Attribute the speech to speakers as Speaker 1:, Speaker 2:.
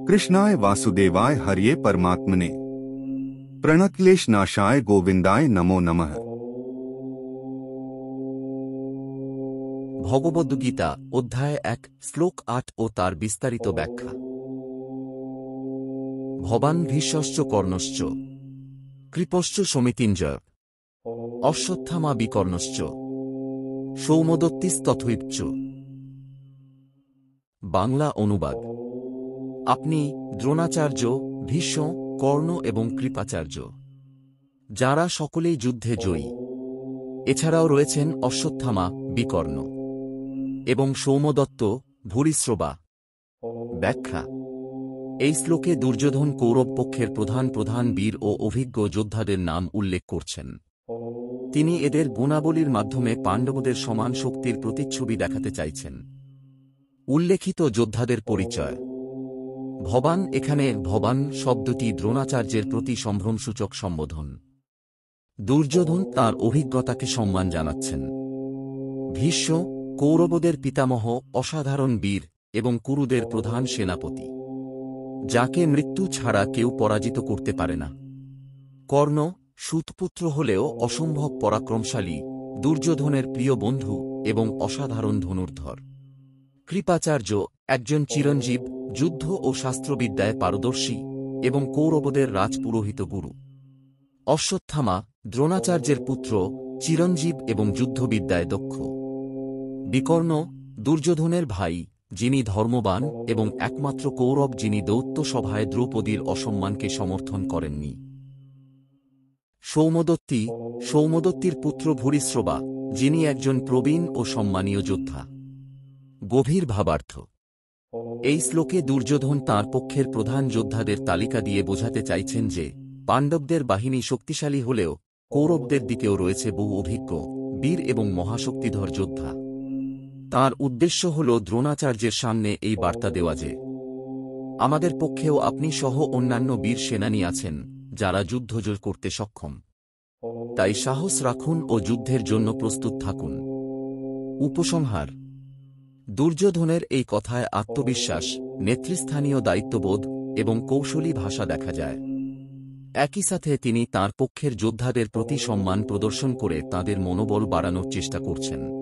Speaker 1: कृष्णाय वासुदेवाय हरिये परमात्मने प्रणक्लेश नाशाय गोविंदाय नमो नमः।
Speaker 2: ভগবদ্গীতা অধ্যায় 1 শ্লোক 8 ও তার বিস্তারিত ব্যাখ্যা। ভবান ভীষ্মশ্চ কর্ণশ্চ কৃপশ্চ সমিতিঞ্জয় অশ্বত্থামা বিকর্ণশ্চ সৌমদত্তিস্তথৈবচ। বাংলা অনুবাদ। আপনি দ্রোণাচার্য, ভীষ্ম, কর্ণ এবং কৃপাচার্য, যাঁরা সকলেই যুদ্ধে জয়ী। এছাড়াও রয়েছেন অশ্বত্থামা, বিকর্ণ এবং সৌমদত্ত, ভূরিশ্রবা। ব্যাখ্যা। এই শ্লোকে দুর্যোধন কৌরব পক্ষের প্রধান বীর ও অভিজ্ঞ যোদ্ধাদের নাম উল্লেখ করছেন। তিনি এদের গুণাবলীর মাধ্যমে পাণ্ডবদের সমান শক্তির প্রতিচ্ছবি দেখাতে চাইছেন। উল্লেখিত যোদ্ধাদের পরিচয়। ভবান, এখানে ভবান শব্দটি দ্রোণাচার্যের প্রতি সম্ভ্রমসূচক সম্বোধন। দুর্যোধন তাঁর অভিজ্ঞতাকে সম্মান জানাচ্ছেন। ভীষ্ম কৌরবদের পিতামহ, অসাধারণ বীর এবং কুরুদের প্রধান সেনাপতি, যাকে মৃত্যু ছাড়া কেউ পরাজিত করতে পারে না। কর্ণ সুতপুত্র হলেও অসম্ভব পরাক্রমশালী, দুর্যোধনের প্রিয় বন্ধু এবং অসাধারণ ধনুর্ধর। কৃপাচার্য একজন চিরঞ্জীব, যুদ্ধ ও শাস্ত্রবিদ্যায় পারদর্শী এবং কৌরবদের রাজপুরোহিত গুরু। অশ্বত্থামা দ্রোণাচার্যের পুত্র, চিরঞ্জীব এবং যুদ্ধবিদ্যায় দক্ষ। বিকর্ণ দুর্যোধনের ভাই, যিনি ধর্মবান এবং একমাত্র কৌরব যিনি দৈত্য সভায় দ্রৌপদীর অসম্মানকে সমর্থন করেননি। সৌমদত্তির পুত্র ভূরিশ্রবা, যিনি একজন প্রবীণ ও সম্মানীয় যোদ্ধা। গভীর ভাবার্থ। এই শ্লোকে দুর্যোধন তাঁর পক্ষের প্রধান যোদ্ধাদের তালিকা দিয়ে বোঝাতে চাইছেন যে পাণ্ডবদের বাহিনী শক্তিশালী হলেও কৌরবদের দিকেও রয়েছে বহু অভিজ্ঞ, বীর এবং মহাশক্তিধর যোদ্ধা। তাঁর উদ্দেশ্য হল দ্রোণাচার্যের সামনে এই বার্তা দেওয়া যে আমাদের পক্ষেও আপনি সহ অন্যান্য বীর সেনানী আছেন, যারা যুদ্ধজয় করতে সক্ষম। তাই সাহস রাখুন ও যুদ্ধের জন্য প্রস্তুত থাকুন। উপসংহার। দুর্যোধনের এই কথায় আত্মবিশ্বাস, নেতৃস্থানীয় দায়িত্ববোধ এবং কৌশলী ভাষা দেখা যায়। একই সাথে তিনি তাঁর পক্ষের যোদ্ধাদের প্রতি সম্মান প্রদর্শন করে তাঁদের মনোবল বাড়ানোর চেষ্টা করছেন।